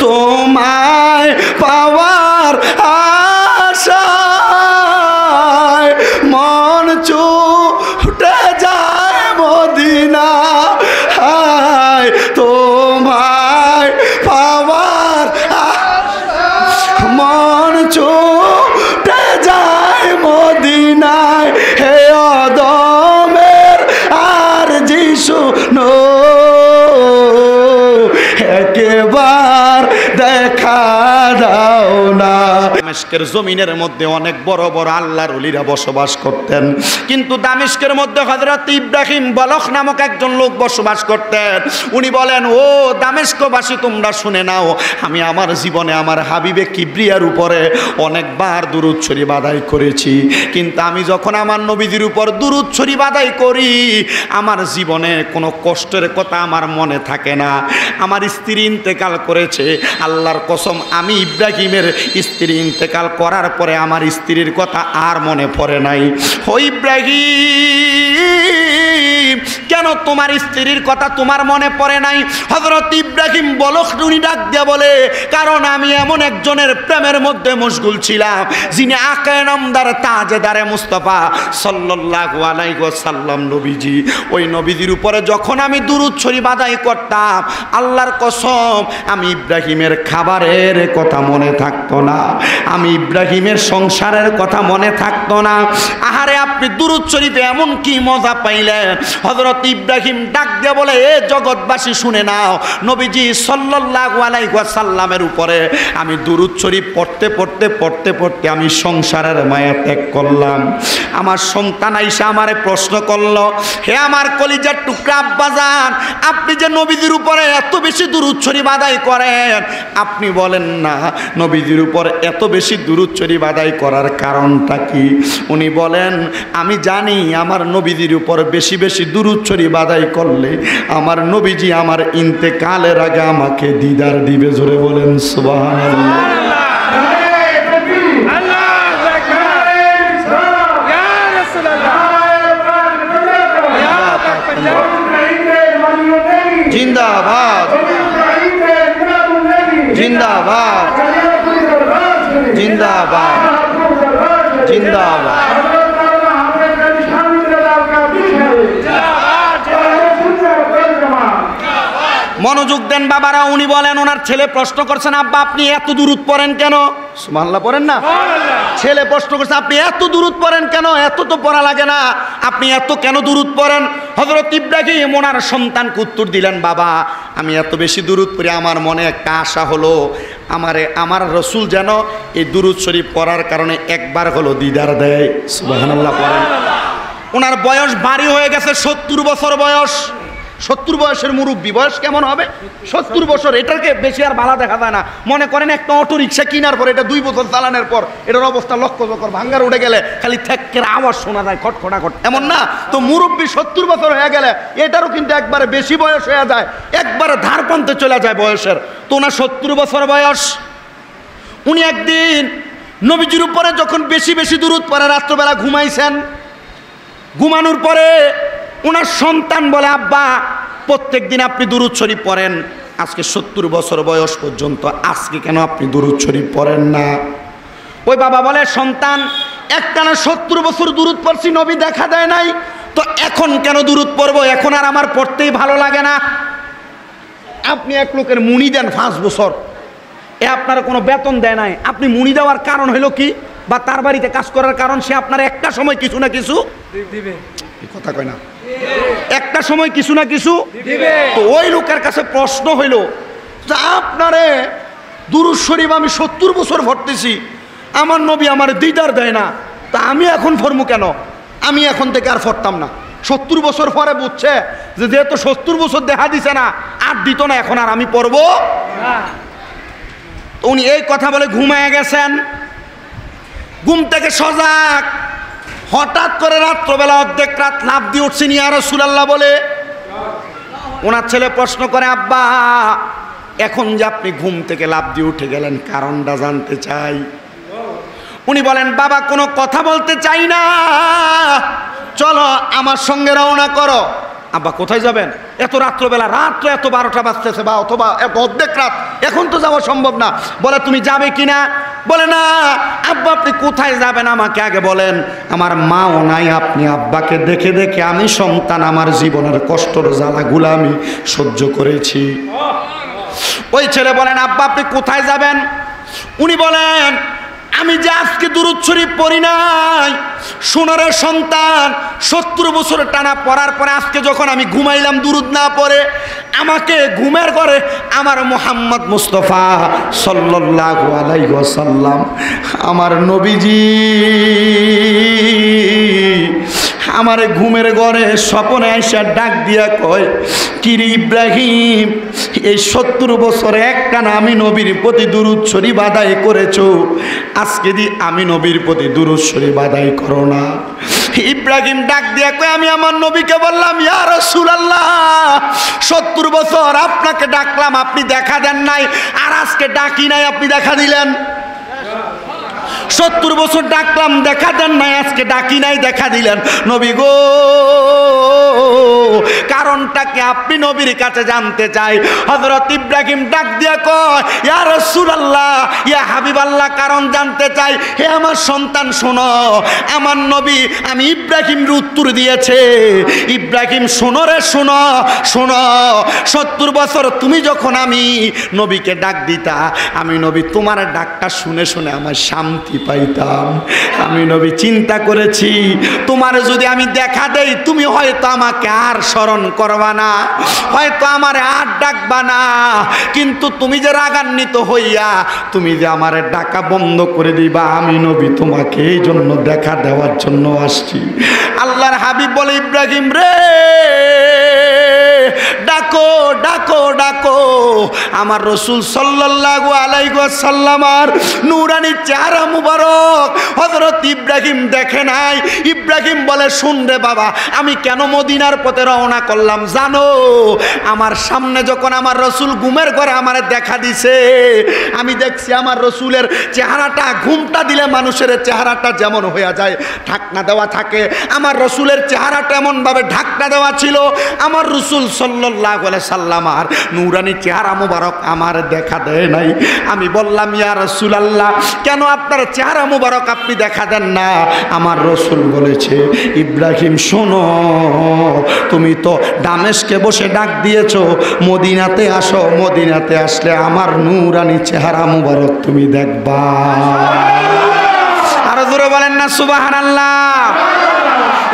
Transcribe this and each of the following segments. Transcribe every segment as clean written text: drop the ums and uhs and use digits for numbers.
তোমায় পাওয়ার আশায় মন ছুটে যায় মদিনা হায় তোমায় পাওয়ার মন ছুটে যায় মদিনায় হে আদমের আর যিশু নো একবার দেখা দাও না। দামেস্কের জমিনের মধ্যে অনেক বড় বড় আল্লাহর ওলিরা বসবাস করতেন, কিন্তু দামেস্কের মধ্যে হযরত ইব্রাহিম বলখ নামক একজন লোক বসবাস করতেন। উনি বলেন, ও দামেস্কবাসী তোমরা শুনে নাও, আমি আমার জীবনে আমার হাবিবে কিবরিয়ার উপরে অনেকবার দুরূদ শরীফ আদায় করেছি, কিন্তু আমি যখন আমার নবীজির উপর দুরূদ শরীফ আদায় করি আমার জীবনে কোনো কষ্টের কথা আমার মনে থাকে না। আমার স্ত্রী ইন্তেকাল করেছে, আল্লাহর কসম আমি ইব্রাহিমের স্ত্রী ইন্তেকাল করার পরে আমার স্ত্রীর কথা আর মনে পড়ে নাই। ও ইব্রাহিম, কেন তোমার স্ত্রীর কথা তোমার মনে পড়ে নাই? হযরত ইব্রাহিম বলখ উনি ডাক দিয়া বলে, কারণ আমি এমন একজনের প্রেমের মধ্যে মশগুল ছিলাম যিনি আকায়ে নামদার তাজেদারে মুস্তাফা সাল্লাল্লাহু আলাইহি ওয়াসাল্লাম নবীজি। ওই নবীজির উপরে যখন আমি দুরূদ শরীফ আদায় করতাম আল্লাহর কসম আমি ইব্রাহিমের খাবারের কথা মনে থাকতো না, আমি ইব্রাহিমের সংসারের কথা মনে থাকতো না। আহারে আপনি দুরূদ শরীফে এমন কি মজা পাইলেন? হযরত ইব্রাহিম ডাক দিয়ে বলে, এ জগৎবাসী শুনে নাও, নবীজি সাল্লাল্লাহু আলাইহি ওয়াসাল্লামের উপরে আমি দুরূদ শরীফ পড়তে পড়তে পড়তে পড়তে আমি সংসারের মায়া ত্যাগ করলাম। আমার সন্তান আইসা আমারে প্রশ্ন করলো, হে আমার কলিজার টুকরা আব্বাজান, আপনি যে নবীজির উপরে এত বেশি দুরূদ শরীফ আদায় করেন, আপনি বলেন না নবীজির উপর এত বেশি দুরূদ শরীফ আদায় করার কারণটা কি? উনি বলেন, আমি জানি আমার নবীজির উপর বেশি বেশি দুরূদ শরীফ আদায় করলে আমার নবীজি আমার ইন্তেকালের আগে আমাকে দিদার দিবে। জোরে বলেন সুবহানাল্লাহ। জিন্দাবাদ জিন্দাবাদ জিন্দাবাদ জিন্দাবাদ। মনোযোগ দেন বাবারা। উনি বলেন, ওনার ছেলে প্রশ্ন করছেন, আব্বা আপনি এত দুরূদ পড়েন কেন? সুবহানাল্লাহ পড়েন না? ছেলে প্রশ্ন করছে, আপনি এত দুরূদ পড়েন কেন? এত তো পড়া লাগে না, আপনি এত কেন দুরূদ পড়েন? হযরত ইব্রাহিম ওনার সন্তানকে উত্তর দিলেন, বাবা আমি এত বেশি দুরূদ পড়ি, আমার মনে একটা আশা হলো আমার রসুল যেন এই দুরূদ শরীফ পড়ার কারণে একবার হলো দিদার দেয়। সুবহানাল্লাহ পড়েন। ওনার বয়স ভারী হয়ে গেছে, 70 বছর বয়স। 70 বয়সের মুরব্বী বয়স কেমন হবে? 70 বছর। এটাকে বেশি আর ভালো দেখা যায় না। মনে করেন একটা অটো রিক্সা কেনার পর এটা 2 বছর চালানোর পর এটার অবস্থা লক্ষ্য চক্কর ভাঙ্গার উঠে গেলে খালি ঠেক্কের আওয়াজ শোনা যায়, খটখটাখট, এমন না? তো মুরব্বী 70 বছর হয়ে গেলে এটারও কিন্তু একবারে বেশি বয়স হয়ে যায়, একবারে ধার প্রান্তে চলে যায় বয়সের। তো ওনার 70 বছর বয়স। উনি একদিন নবীজির উপরে যখন বেশি বেশি দুরূদ পড়ে রাত্রবেলা ঘুমাইছেন, ঘুমানোর পরে ওনার সন্তান বলে, আব্বা প্রত্যেক দিন আপনি দুরূদ শরীফ পড়েন, আজকে 70 বছর বয়স পর্যন্ত আজকে কেন আপনি দুরূদ শরীফ পড়েন না? ওই বাবা বলে, সন্তান একটানা 70 বছর দুরূদ পড়ছি, নবী দেখা দেয় নাই, তো এখন কেন দুরূদ পড়বো? এখন আর আমার পড়তেই ভালো লাগে না। আপনি এক লোকের মুনি দেন 5 বছর, এ আপনার কোনো বেতন দেয় নাই, আপনি মুনি দেওয়ার কারণ হলো কি? বা তার বাড়িতে কাজ করার কারণ সে আপনার একটা সময় কিছু না কিছু দিবে। কথা কয় না? একটা সময় কিছু না কিছু দিবে। তো ওই লোকের কাছে প্রশ্ন হইল যে আপনারে দুরূদ শরীফ আমি 70 বছর পড়তেছি, আমার নবী আমার দিদার দেয় না, তা আমি এখন পড়বো কেন? আমি এখন থেকে আর পড়তাম না। 70 বছর পরে বুঝছে যে যেহেতু 70 বছর দেখা দিছে না, আর দিত না, এখন আর আমি পড়বো না। উনি এই কথা বলে ঘুমায় গেছেন। ঘুম থেকে সজাগ, হঠাৎ করে রাত্রবেলা অর্ধেক রাত লাফ দিয়ে উঠছেন, ইয়া রাসূলুল্লাহ বলে। ওনার ছেলে প্রশ্ন করে, আব্বা এখন যে আপনি ঘুম থেকে লাফ দিয়ে উঠে গেলেন কারণটা জানতে চাই। উনি বলেন, বাবা কোনো কথা বলতে চাই না, চলো আমার সঙ্গে রওনা করো। আব্বা কোথায় যাবেন? এত রাত্রবেলা, রাত্র এত 12টা বাজতেছে বা অথবা এত অর্ধেক রাত, এখন তো যাওয়া সম্ভব না। বলে তুমি যাবে কিনা? বলে না আব্বা আপনি কোথায় যাবেন আমাকে আগে বলেন। আমার মাও নাই, আপনি আব্বাকে দেখে দেখে আমি সন্তান আমার জীবনের কষ্টের জ্বালাগুলো আমি সহ্য করেছি। ওই ছেলে বলেন আব্বা আপনি কোথায় যাবেন? উনি বলেন আমি যে আজকে দুরূদ শরীফ পড়ি নাই, সোনারের সন্তান 70 বছর টানা পড়ার পরে আজকে যখন আমি ঘুমাইলাম দুরূদ না পড়ে, আমাকে ঘুমের ঘরে আমার মুহাম্মদ মুস্তাফা সাল্লাল্লাহু আলাইহি ওয়াসাল্লাম আমার নবীজি আমারে ঘুমের ঘরে স্বপ্নে আইসা ডাক দিয়া কয়, কিরে ইব্রাহিম, এই 70 বছর একটানা আমি নবীর প্রতি দুরূদ শরীফ আদায় করেছো, আজকে দি আমি নবীর প্রতি দুরূদ শরীফ আদায় করো না। ইব্রাহিম ডাক দিয়া কয়, আমি আমার নবীকে বললাম ইয়া রাসূলুল্লাহ 70 বছর আপনাকে ডাকলাম আপনি দেখা দেন নাই, আর আজকে ডাকি নাই আপনি দেখা দিলেন। 70 বছর ডাকলাম দেখা দেন নাই, আজকে ডাকি নাই দেখা দিলেন। নবী গো কারণটাকে আপনি নবীর কাছে জানতে চাই। হযরত ইব্রাহিম ডাক দিয়া কয়, ইয়া রাসূলুল্লাহ ইয়া হাবিবাল্লাহ কারণ জানতে চাই। হে আমার সন্তান শোনো, আমার নবী আমি ইব্রাহিমের উত্তর দিয়েছে, ইব্রাহিম শোনো রে শোনো শোনো, 70 বছর তুমি যখন আমি নবীকে ডাক দিতা, আমি নবী তোমার ডাকটা শুনে শুনে আমার শান্তি পাইতাম। আমি নবী চিন্তা করেছি তোমার যদি আমি দেখা দেই তুমি হয়তো আমাকে আর স্মরণ করবা না, হয়তো আমার আর ডাকবা না, কিন্তু তুমি যে রাগান্বিত হইয়া তুমি যে আমার ডাকা বন্ধ করে দিবা, আমি নবী তোমাকে এই জন্য দেখা দেওয়ার জন্য আসছি। আল্লাহর হাবিব বলে, ইব্রাহিম রে ডাকো ডাকো ডাকো। আমার রাসূল সাল্লাল্লাহু আলাইহি ওয়াসাল্লামের নূরানি চেহারা মুবারক হযরত ইব্রাহিম দেখে নাই। ইব্রাহিম বলে, শুন রে বাবা, আমি কেন মদিনার পথে রওনা করলাম জানো? আমার সামনে যখন আমার রাসূল ঘুমের ঘরে আমারে দেখা দিছে, আমি দেখছি আমার রাসূলের চেহারাটা, ঘুমটা দিলে মানুষের চেহারাটা যেমন হয়ে যায় ঢাকনা দেওয়া থাকে, আমার রাসূলের চেহারাটা এমনভাবে ঢাকনা দেওয়া ছিল। আমার রাসূল সাল্লাল্লাহু আলাইহি সাল্লাম আর নূরানি চেহারা মুবারক আমার দেখা দেয় নাই। আমি বললাম, ইয়া রাসূলুল্লাহ কেন আপনার চেহারা মুবারক আপনি দেখা দেন না? আমার রাসূল বলেছে, ইব্রাহিম শোনো, তুমি তো দামেস্কে বসে ডাক দিয়েছো, মদিনাতে আসো, মদিনাতে আসলে আমার নূরানি চেহারা মুবারক তুমি দেখবা। আরো জোরে বলেন না সুবহানাল্লাহ।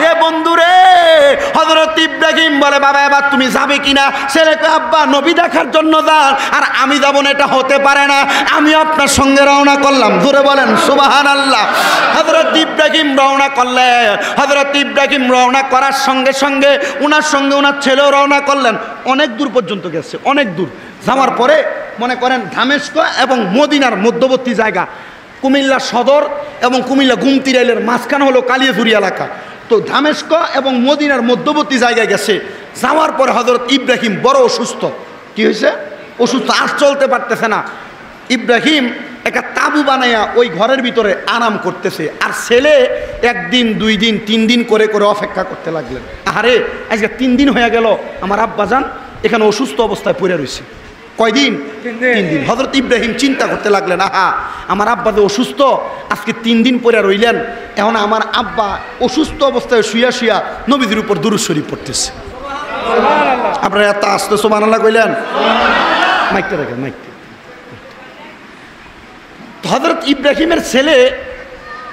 এ বন্ধুরে, হযরত ইব্রাহিম বলে, বাবা এবার তুমি যাবে কিনা? ছেলেকে, আব্বা নবী দেখার জন্য যান, আর আমি যাব না, এটা হতে পারে না, আমি আপনার সঙ্গে রওনা করলাম। জোরে বলেন সুবহানাল্লাহ। হযরত ইব্রাহিম রওনা করলেন। হযরত ইব্রাহিম রওনা করার সঙ্গে সঙ্গে ওনার সঙ্গে ওনার ছেলেও রওনা করলেন। অনেক দূর পর্যন্ত গেছে, অনেক দূর যাওয়ার পরে মনে করেন দামেস্ক এবং মদিনার মধ্যবর্তী জায়গা, কুমিল্লা সদর এবং কুমিল্লা গুমতি রেলের মাঝখানে হলো কালিয়াজুরি এলাকা। তো দামেস্ক এবং মদিনার মধ্যবর্তী জায়গায় গেছে। যাওয়ার পরে হযরত ইব্রাহিম বড় অসুস্থ। কি হয়েছে? অসুস্থ, আর চলতে পারতেছে না। ইব্রাহিম একটা তাবু বানাইয়া ওই ঘরের ভিতরে আরাম করতেছে, আর ছেলে 1 দিন 2 দিন 3 দিন করে করে অপেক্ষা করতে লাগলেন। আরে আজকে 3 দিন হয়ে গেল আমার আব্বাজান এখানে অসুস্থ অবস্থায় পড়ে রয়েছে। কয়দিন? 3 দিন। হযরত ইব্রাহিম চিন্তা করতে লাগলেন, আহা আমার আব্বা যে অসুস্থ, আজকে 3 দিন পরে রইলেন, এখন আমার আব্বা অসুস্থ অবস্থায় শুয়া শুয়া নবীজির উপর দুরূদ শরীফ পড়তেছে। আপনারা এত আস্তে সুবহানাল্লাহ কইলেন? মাইকটা রাখেন, মাইকটা। হযরত ইব্রাহিমের ছেলে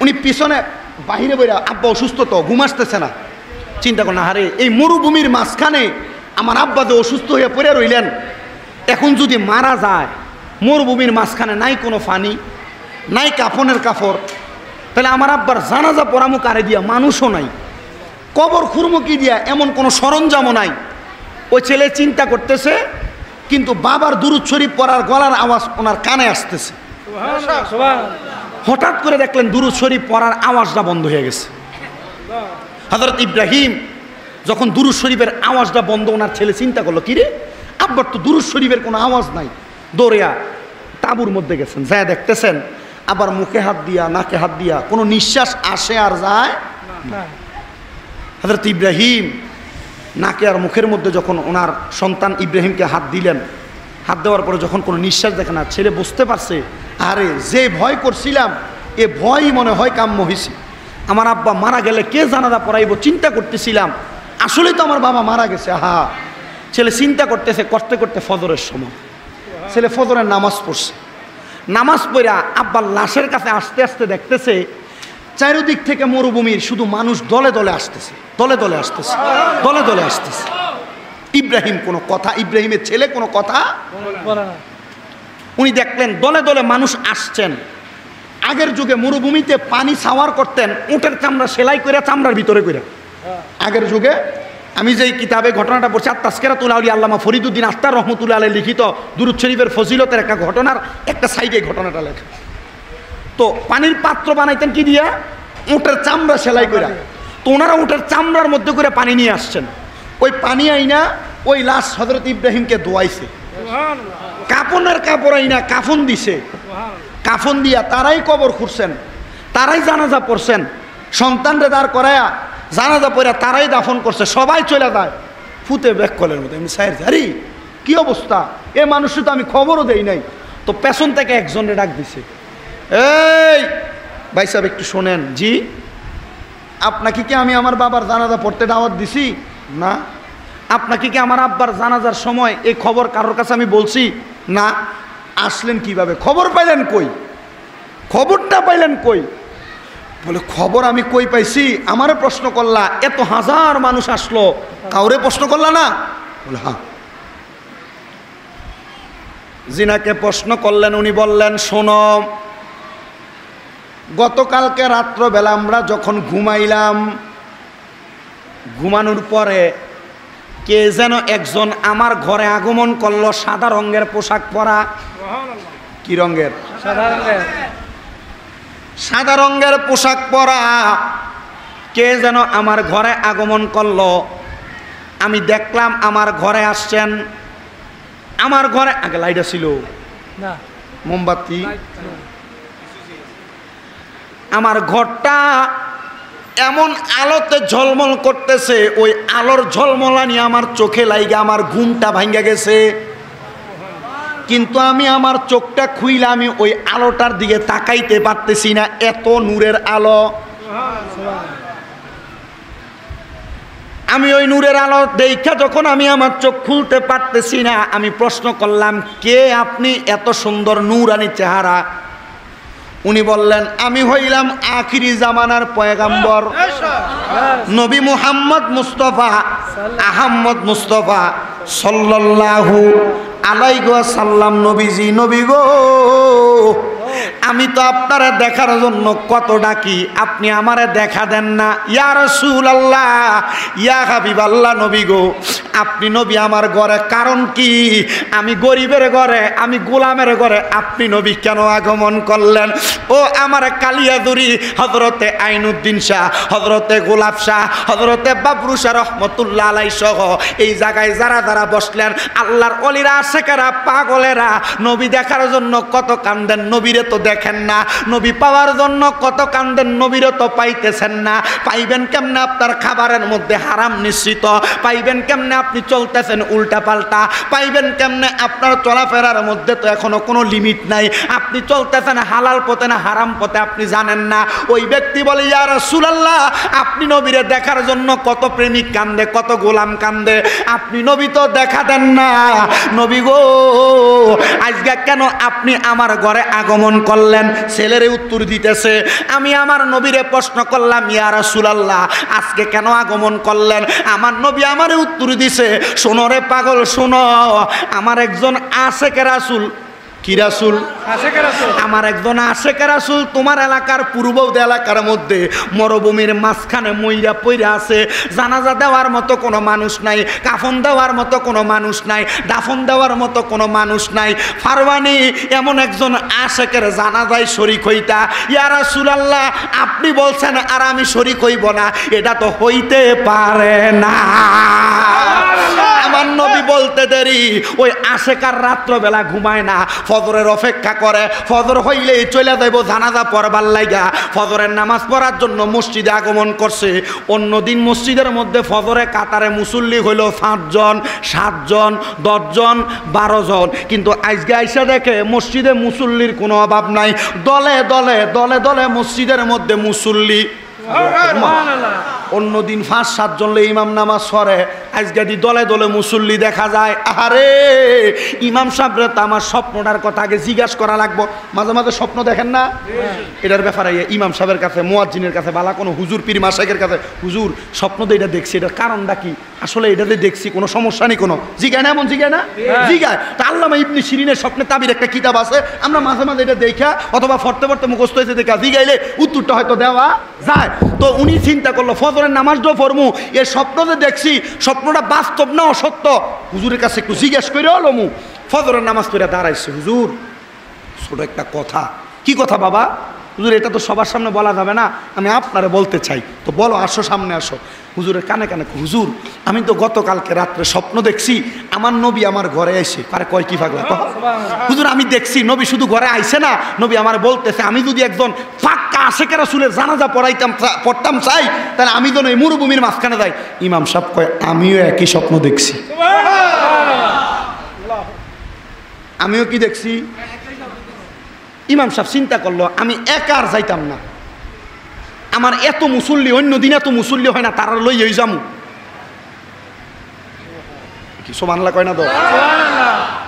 উনি পিছনে বাহিরে বইরা, আব্বা অসুস্থ তো, ঘুম আসতেছে না। চিন্তা করেন, আরে এই মরুভূমির মাঝখানে আমার আব্বা যে অসুস্থ হয়ে পড়ে রইলেন, এখন যদি মারা যায়, মরুভূমির মাঝখানে নাই কোনো পানি, নাই কাফনের কাপড়, তাহলে আমার আব্বার জানাজা পড়ামু কারে দিয়া? মানুষও নাই, কবর খুঁড়মু কি দিয়া? এমন কোনো সরঞ্জামও নাই। ওই ছেলে চিন্তা করতেছে, কিন্তু বাবার দুরূদ শরীফ পড়ার গলার আওয়াজ ওনার কানে আসতেছে। হঠাৎ করে দেখলেন দুরূদ শরীফ পড়ার আওয়াজটা বন্ধ হয়ে গেছে। হযরত ইব্রাহিম যখন দুরূদ শরীফের আওয়াজটা বন্ধ, ওনার ছেলে চিন্তা করলো, কিরে আব্বার তো দুরূদ শরীফের কোনো আওয়াজ নাই। দৌড়িয়া তাঁবুর মধ্যে গেছেন, যায় দেখতেছেন আবার মুখে হাত দিয়া নাকে হাত দিয়া কোনো নিঃশ্বাস আসে আর যায় না। হযরত ইব্রাহিম নাকে আর মুখের মধ্যে যখন ওনার সন্তান ইব্রাহিমকে হাত দিলেন, হাত দেওয়ার পরে যখন কোনো নিঃশ্বাস দেখে না, ছেলে বুঝতে পারছে আরে যে ভয় করছিলাম এ ভয়ই মনে হয় কাম্য হয়েছে। আমার আব্বা মারা গেলে কে জানাজা পড়াইব চিন্তা করতেছিলাম, আসলে তো আমার বাবা মারা গেছে। ছেলে চিন্তা করতেছে, করতে করতে ফজরের সময় ছেলে ফজরের নামাজ পড়ছে। নামাজ পড়া আব্বার লাশের কাছে আস্তে আস্তে দেখতেছে চারিদিক থেকে মরুভূমির শুধু মানুষ দলে দলে আসতেছে, দলে দলে আসতেছে, দলে দলে আসতেছে। ইব্রাহিম কোনো কথা, ইব্রাহিমের ছেলে কোনো কথা, উনি দেখলেন দলে দলে মানুষ আসছেন। আগের যুগে মরুভূমিতে পানি সাওয়ার করতেন উটের চামড়া সেলাই করে চামড়ার ভিতরে করে। আগের যুগে আমি যেই কিতাবে ঘটনাটা পড়ছি তাসকিরাতুল আউলিয়া আল্লামা ফরিদুদ্দিন আখতার রহমতুল্লাহ আলাইহি লিখিত দুরূদ শরীফের ফজিলতের একটা ঘটনার একটা সাইডে ঘটনাটা লেখা। তো পানির পাত্র বানাইতেন কি দিয়া? উটের চামড়া সেলাই করে। তো ওনারা উটের চামড়ার মধ্যে করে পানি নিয়ে আসছেন। ওই পানি আইনা ওই লাশ হযরত ইব্রাহিমকে ধোয়াইছে, কাপনের কাপড় আইনা কাফন দিছে, কাফন দিয়া তারাই কবর খুঁড়ছেন, তারাই জানাজা পড়ছেন, সন্তানরে দাঁড় করায়া জানাজা পড়া তারাই দাফন করছে। সবাই চলে যায় ফুতে ব্যাককলের মতো। আমি সাইর আরে কি অবস্থা, এ মানুষের তো আমি খবরও দেই নাই। তো পেছন থেকে একজনের ডাক দিছে, এই ভাই সাহেব একটু শোনেন। জি, আপনাকে কি আমি আমার বাবার জানাজা পড়তে দাওয়াত দিছি? না। আপনাকে কি আমার আব্বার জানাজার সময় এই খবর কারোর কাছে আমি বলছি? না। আসলেন কিভাবে? খবর পাইলেন কই? খবরটা পাইলেন কই? বলে খবর আমি কই পাইছি? আমারে প্রশ্ন করলা, এত হাজার মানুষ আসলো কাউরে প্রশ্ন করলা না? বলে হ্যাঁ। জিনাকে প্রশ্ন করলেন, উনি বললেন শোনো, গতকালকে রাত্রবেলা আমরা যখন ঘুমাইলাম, ঘুমানোর পরে কে যেন একজন আমার ঘরে আগমন করলো, সাদা রঙের পোশাক পরা। কি রঙের? সাদা রঙের। সাদা রঙের পোশাক পরা কে যেন আমার ঘরে আগমন করলো। আমি দেখলাম আমার ঘরে আসছেন। আমার ঘরে আগে লাইট ছিল না, মোমবাতি। আমার ঘরটা এমন আলোতে ঝলমল করতেছে, ওই আলোর ঝলমলানি আমার চোখে লাইগা আমার ঘুমটা ভাঙ্গা গেছে। কিন্তু আমি আমার চোখটা খুইলা আমি ওই আলোটার দিকে তাকাইতে পারতেছি না, এত নূরের আলো। আমি ওই নূরের আলো দেখা যখন আমি আমার চোখ খুলতে পারতেছি না, আমি প্রশ্ন করলাম কে আপনি, এত সুন্দর নূরানি চেহারা? উনি বললেন আমি হইলাম আখিরি জামানার পয়গাম্বর নবী মুহাম্মদ মুস্তাফা আহমদ মুস্তাফা সাল্লাল্লাহু আলাইহি ওয়াসাল্লাম। নবীজি, নবী গো, আমি তো আপনারা দেখার জন্য কত ডাকি, আপনি আমারে দেখা দেন না। ইয়া রাসূলুল্লাহ, ইয়া হাবিবাল্লাহ, নবী গো আপনি নবী আমার ঘরে, কারণ কি? আমি গরিবের ঘরে, আমি গোলামের ঘরে, আপনি নবী কেন আগমন করলেন? ও আমার কালিয়াদুরি হযরতে আইনুদ্দিন শাহ, হযরতে গোলাপ শাহ, হযরতে বাবরু শাহ রহমতুল্লাহ আলাইহি সহ এই জায়গায় যারা যারা বসলেন, আল্লাহর ওলিরা, আশেকেরা, পাগলেরা, নবী দেখার জন্য কত কান্দেন, নবীরে তো দেখেন না। নবী পাওয়ার জন্য কত কান্দেন, নবীরে তো পাইতেছেন না। পাইবেন কেমনে? আপনার খাবারের মধ্যে হারাম নিশ্চিত। পাইবেন কেমনে? আপনি চলতেছেন উল্টা পাল্টা। পাইবেন কেমনে? আপনার চলাফেরার মধ্যে তো এখনো কোনো লিমিট নাই। আপনি চলতেছেন হালাল পথে না হারাম পথে আপনি জানেন না। ওই ব্যক্তি বলে ইয়া রাসূলুল্লাহ, আপনি নবীরে দেখার জন্য কত প্রেমিক কান্দে, কত গোলাম কান্দে, আপনি নবী তো দেখা দেন না। নবী গো, আজকে কেন আপনি আমার ঘরে আগমন করলেন? ছেলেরে উত্তর দিতেছে। আমি আমার নবীরে প্রশ্ন করলাম ইয়া রাসূলুল্লাহ আজকে কেন আগমন করলেন? আমার নবী আমারে উত্তর দিছে, শোনো রে পাগল শোনো, আমার একজন আশেকে রাসূল। কি রাসূল? আশেকে রাসূল। আমার একজন আশেকে রাসূল তোমার এলাকার পূর্ব এলাকার মধ্যে মরুভূমির মাঝখানে মইরা পইরা আছে। জানাজা দেওয়ার মতো কোনো মানুষ নাই, কাফন দেওয়ার মতো কোনো মানুষ নাই, দাফন দেওয়ার মতো কোনো মানুষ নাই। ফারওয়ানি এমন একজন আশেকের জানাজায় শরীক হইতা। ইয়া রাসূলুল্লাহ আপনি বলছেন আর আমি শরীক হইব না, এটা তো হইতে পারে না। আমার নবী বলতে দেরি, ওই আশেকার রাত্রবেলা ঘুমায় না, ফজরের অপেক্ষা করে, ফজর হইলেই চলে যাইব জানাজা পড়বার লাইগা, ফজরের নামাজ পড়ার জন্য মসজিদে আগমন করছে। অন্যদিন মসজিদের মধ্যে ফজরে কাতারে মুসল্লি হইল 5 জন, 7 জন, 10 জন, 12 জন, কিন্তু আজকে আইসা দেখে মসজিদে মুসল্লির কোনো অভাব নাই, দলে দলে দলে দলে মসজিদের মধ্যে মুসল্লি। অন্যদিন 5-7 জন ইমাম নামাজ পড়ে, আজকে দলে দলে মুসল্লি দেখা যায়। আরে ইমাম সাহেবরে তো আমার স্বপ্নটার কথা আগে জিজ্ঞাসা করা লাগবো। মাঝে মাঝে স্বপ্ন দেখেন না? এটার ব্যাপারে ইমাম সাহেবের কাছে, মুয়াজ্জিনের কাছে, বালা কোনো হুজুর পীর মাশায়েখের কাছে, হুজুর স্বপ্ন তো এটা দেখছি, এটার কারণটা কি? আসলে এটাতে দেখছি, কোনো সমস্যা নেই, কোনো জিগায় না, এমন জিগায় না, জিগায়। তা আল্লামা ইবনে শিরিনের স্বপ্নে তাবির একটা কিতাব আছে, আমরা মাঝে মাঝে এটা দেখা অথবা পড়তে পড়তে মুখস্থ হয়েছে দেখা জিগাইলে উত্তরটা হয়তো দেওয়া যায়। তো উনি চিন্তা করলো ফজরের নামাজটাও পড়মু, এর স্বপ্ন যে দেখছি স্বপ্নটা বাস্তব না অসত্য, হুজুরের কাছে একটু জিজ্ঞেস করে হলমু। ফজরের নামাজ পড়ে দাঁড়াইছে, হুজুর ছোট একটা কথা। কি কথা বাবা? হুজুর এটা তো সবার সামনে বলা যাবে না, আমি আপনারে বলতে চাই। তো বলো, আসো সামনে আসো। হুজুরের কানে কানে, হুজুর আমি তো গতকালকে রাত্রে স্বপ্ন দেখছি আমার নবী আমার ঘরে আইছে। আরে কয় কি পাগলা? হুজুর আমি দেখছি নবী শুধু ঘরে আইছে না, নবী আমার বলতেছে আমি যদি একজন পাক্কা আশেকের রাসূলের জানাজা পড়তাম চাই, তাহলে আমি তো এই মরুভূমির মাঝখানে যাই। ইমাম সাহেব কয় আমিও একই স্বপ্ন দেখছি। আমিও কি দেখছি? ইমাম সাহেব চিন্তা করলো আমি একা আর যাইতাম না, আমার এত মুসল্লি, অন্য দিন এত মুসল্লি হয় না, তারা লই যামু। কি সুবহানাল্লাহ কয় না তো?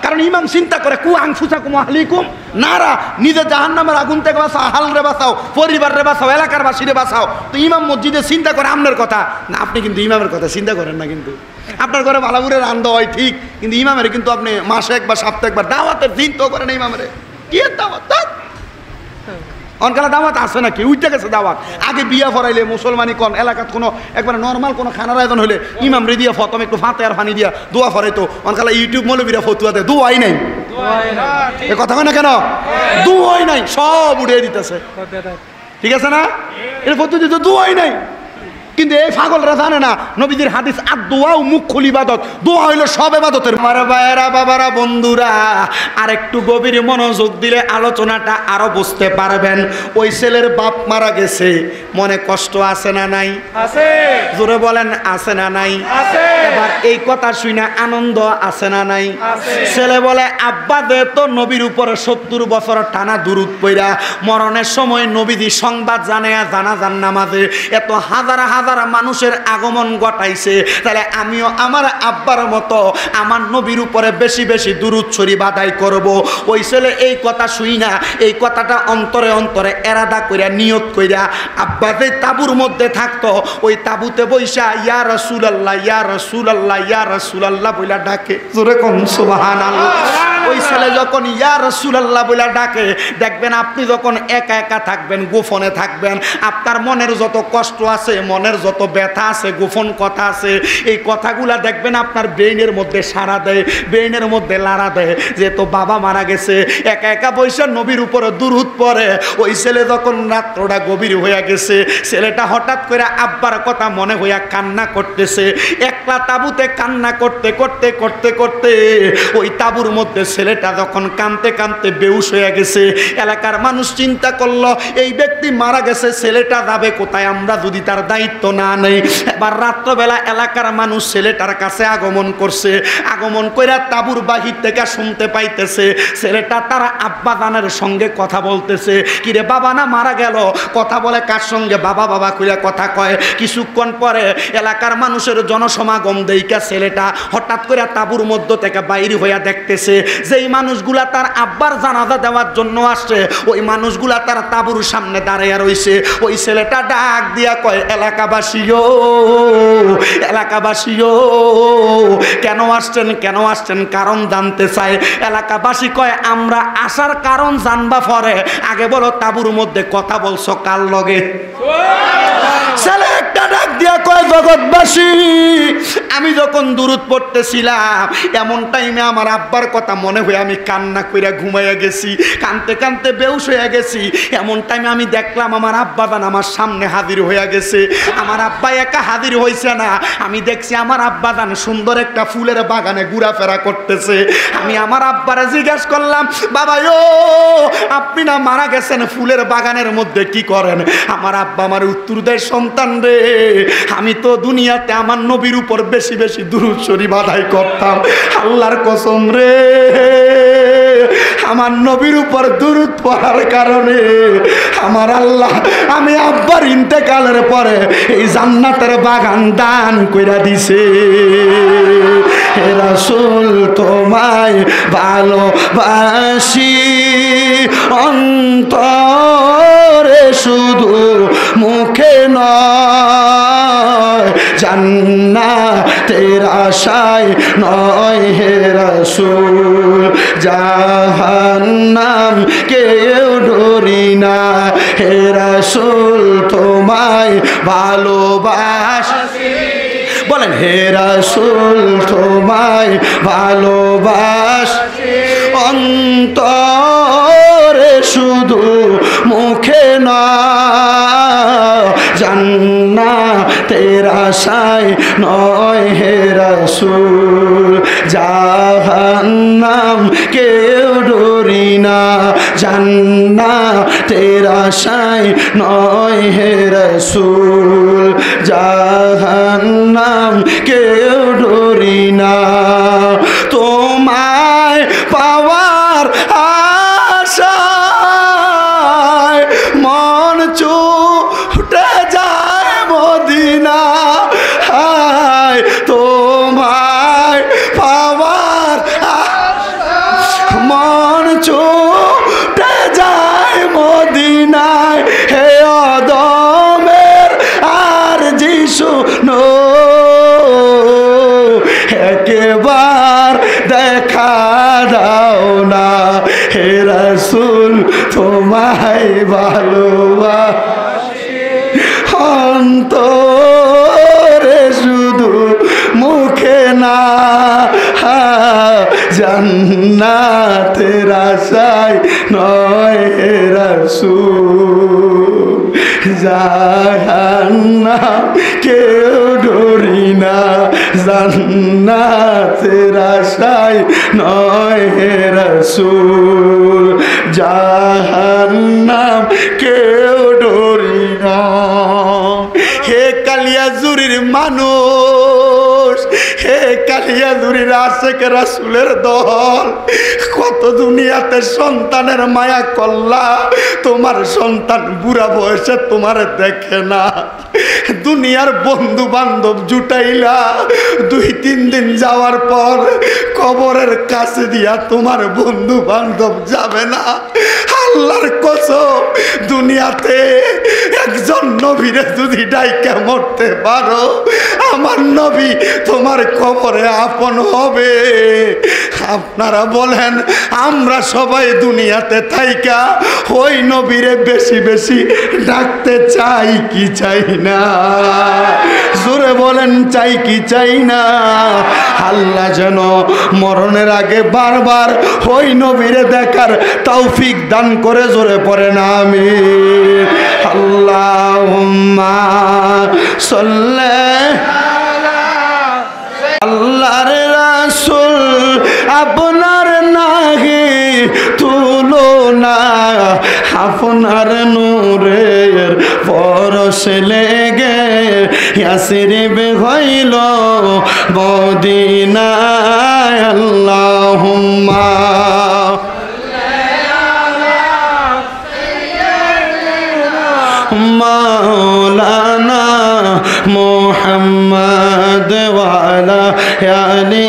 কারণ ইমাম চিন্তা করে কু আনফুসাকুম আহলিকুম নারা, নিজে জাহান্নামের আগুন থেকে বাঁচাও, আহালরে বাঁচাও, পরিবাররে বাঁচাও, এলাকার বাসীরে বাঁচাও। তো ইমাম মসজিদে চিন্তা করে আপনার কথা না, আপনি কিন্তু ইমামের কথা চিন্তা করেন না। কিন্তু আপনার ঘরে ভালাপুরে রান্না হয় ঠিক, কিন্তু ইমামের কিন্তু আপনি মাসে একবার সপ্তাহে একবার দাওয়াতের দিন তো করেন ইমামের। কি দাওয়াত? অনকালা দাওয়াত আছে নাকি? উইটা গেছে দাওয়াত। আগে বিয়া ফরাইলে মুসলমানি কোন এলাকাত কোনো একবার নর্মাল কোনো খানার আয়োজন হলে ইমাম রে দিয়া ফতম একটু ফাতে আর পানি দিয়া দোয়া ফরাইতো। অনকালা ইউটিউব মৌলবীরা ফতুয়া দেয়, দোয়াই নাই। এ কথা হয় না কেন? দোয়াই নাই, সব উড়িয়ে দিতেছে। ঠিক আছে না? এর ফতুয়া দিতে দোয়াই নাই। কিন্তু এই পাগলরা জানে না নবীদের হাদিস আর দোয়াও মুখ্য ইবাদত, দোয়া হইল সব ইবাদতের। আমার ভাইয়েরা, বাবারা, বন্ধুরা, আর একটু গভীর মনোযোগ দিলে আলোচনাটা আরো বুঝতে পারবেন। ওই ছেলের বাপ মারা গেছে, মনে কষ্ট আছে না নাই? আছে। জোরে বলেন আছে না নাই? আছে। এবার এই কথা শুনে আনন্দ আছে না নাই? আছে। ছেলে বলে আব্বা দে তো নবীর উপরে 70 বছর টানা দুরূদ পড়া, মরণের সময় নবীজি সংবাদ জানাজার নামাজে এত হাজার হাজার মানুষের আগমন ঘটাইছে, তাহলে আমিও আমার আব্বার মতো আমার নবীর উপরে বেশি বেশি দুরূদ শরীফ আদায় করব। ওই ছেলে এই কথা শুই না, এই কথাটা অন্তরে অন্তরে এরাদা কইরা নিয়ত কইরা আব্বা যে তাবুর মধ্যে থাকতো ওই তাবুতে বইসা ইয়া রাসূলুল্লাহ, ইয়া রাসূলুল্লাহ, ইয়া রাসূলুল্লাহ বইলা ডাকে। জোরে কোন সুবহানাল্লাহ। ওই ছেলে যখন ইয়া রাসূলুল্লাহ বইলা ডাকে, দেখবেন আপনি যখন একা একা থাকবেন, গোপনে থাকবেন, আপনার মনের যত কষ্ট আছে, মনের যত ব্যথা আছে, গোপন কথা আছে, এই কথাগুলা দেখবেন আপনার ব্রেইনের মধ্যে সাড়া দেয়, ব্রেইনের মধ্যে লাড়া দেয়। যে তো বাবা মারা গেছে, একা একা বৈশা নবীর উপরে দুরূদ পড়ে। ওই ছেলে যখন রাত্রটা গভীর হইয়া গেছে, ছেলেটা হঠাৎ করে আব্বার কথা মনে হইয়া কান্না করতেছে। একলা তাবুতে কান্না করতে করতে করতে করতে ওই তাবুর মধ্যে ছেলেটা যখন কাঁদতে কাঁদতে বেহুশ হয়ে গেছে, এলাকার মানুষ চিন্তা করলো এই ব্যক্তি মারা গেছে, ছেলেটা যাবে কোথায় আমরা যদি তার দায়িত্ব না নেই। এবার রাত্রবেলা এলাকার মানুষ ছেলেটার কাছে আগমন করছে, আগমন কইরা তাবুর বাহির থেকে শুনতে পাইতেছে ছেলেটা তার আব্বা জানের সঙ্গে কথা বলতেছে। কিরে বাবা না মারা গেল? কথা বলে কার সঙ্গে? বাবা বাবা কইরা কথা কয়। কিছুক্ষণ পরে এলাকার মানুষের জনসমাগম দেইকা ছেলেটা হঠাৎ করে তাবুর মধ্য থেকে বাইরে হইয়া দেখতেছে যেই মানুষগুলা তার আব্বার জানাজা দেওয়ার জন্য আসছে, ওই মানুষগুলা তার তাবুর সামনে দাঁড়িয়ে রইছে। ওই ছেলেটা ডাক দিয়া কয় এলাকাবাসীও, এলাকাবাসীও কেন আসছেন, কেন আসছেন, কারণ জানতে চায়। এলাকাবাসী কয় আমরা আসার কারণ জানবা পরে, আগে বলো তাবুর মধ্যে কথা বলছো কার লগে? ছেলে একটা ডাক দিয়া কয় জগৎবাসী, আমি যখন দুরূদ পড়তেছিলাম এমন টাইমে আমার আব্বার কথা মনে হয়ে আমি কান্না কইরা ঘুমাইয়া গেছি, কানতে কানতে বেহুশ হয়ে গেছি। এমন টাইমে আমি দেখলাম আমার আব্বা দান আমার সামনে হাজির হয়ে গেছে। আমার আব্বা একা হাজির হয়েছে না, আমি দেখছি আমার আব্বা দান সুন্দর একটা ফুলের বাগানে ঘোরাফেরা করতেছে। আমি আমার আব্বারে জিজ্ঞেস করলাম, বাবা ও আপনি না মারা গেছেন, ফুলের বাগানের মধ্যে কি করেন? আমার আব্বা আমার উত্তর দেয়, সন্তান রে আমি তো দুনিয়াতে আমার নবীর উপর বেশি বেশি দুরূদ শরীফ আদায় করতাম। আল্লাহর কসম রে, আমার নবীর উপর দুরূদ পড়ার কারণে আমার আল্লাহ আমি আব্বার ইন্তেকালের পরে এই জান্নাতের বাগান দান কইরা দিছে। হে রাসূল তোমায় ভালোবাসি অন্তরে শুধু মুখে নয়, জান্নাতের আশায় নয় হে রাসূল, জাহান্নাম কেউ ডরি না। হে রাসূল তোমায় ভালোবাসি, বলেন হে রাসূল তোমায় ভালোবাসি অন্তরে শুধু মুখে না, জান্নাতের আশায় নয় হে রাসূল, জাহান্নাম কেউ ডরি না, জান্নাতের আশায় নয় হে রাসূল, জাহান্নাম কেউ ডরি না। তোমায় পাওয়ার আশায় মন ছুটে যায় মদিনা, হায় তোমায় পাওয়ার মন ছুটে যায় মদিনায়। হে অদমের আর যিশু নো একবার দেখা দাও না, হে রাসূল তোমায় ভালোবাসি অন্তরে শুধু মুখে না, জান্নাতের আশায় নয় হে রাসূল, জাহান্নাম কেউ ডরি না, জান্নাতের আশায় নয় হে রাসূল, জাহান্নাম কেউ ডরি না। হে কালিয়াজুরির মানুষ, হে কালিয়াজুরির আশেক রাসূলের দল, কত দুনিয়াতে সন্তানের মায়া করলা, তোমার সন্তান বুড়া বয়সে তোমার দেখে না, দুনিয়ার বন্ধু বান্ধব জুটাইলা, 2-3 দিন যাওয়ার পর কবরের কাছে দিয়া তোমার বন্ধু বান্ধব যাবে না। আল্লাহর কসম, দুনিয়াতে একজন নবীরে যদি ডাইকা মরতে পারো, আমার নবী তোমার কবরে আপন হবে। আপনারা বলেন আমরা সবাই দুনিয়াতে থাইকা ওই নবীরে বেশি বেশি ডাকতে চাই কি চাই না? জোরে বলেন চাই কি চাই না? আল্লাহ যেন মরণের আগে বারবার ওই নবীরে দেখার তৌফিক দান করে, জোরে পড়েন আমিন। আল্লাহুম্মা সাল্লি আল্লাহর রাসূল আপনার নাহি তুলনা, আপনার নূরের পরশ লেগে ইয়াসরিব হইল মদিনা। আল্লাহুম্মা মাওলানা মুহাম্মদ ওয়া আলা আলি